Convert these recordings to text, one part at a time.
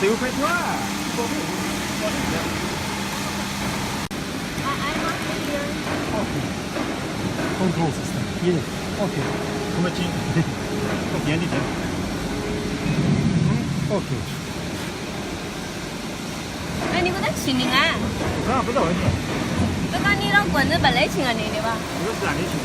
Tiểu phải quá. Control system. Yes. Okay. Come ci? Vieni te. Okay. 哎，你给他亲的啊？不知道问题。刚刚你让棍子本来亲啊你的吧？这个是俺的亲。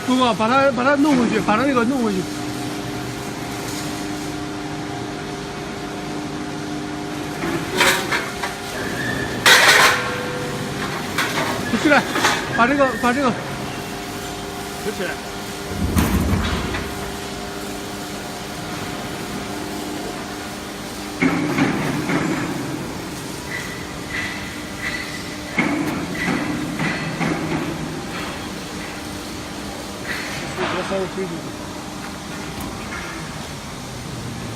不，把它弄回去，把它那个弄回去。起来，把这个举起来。稍微推出去。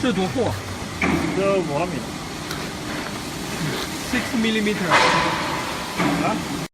这多厚啊这5毫米。 ？6 millimeter。啊？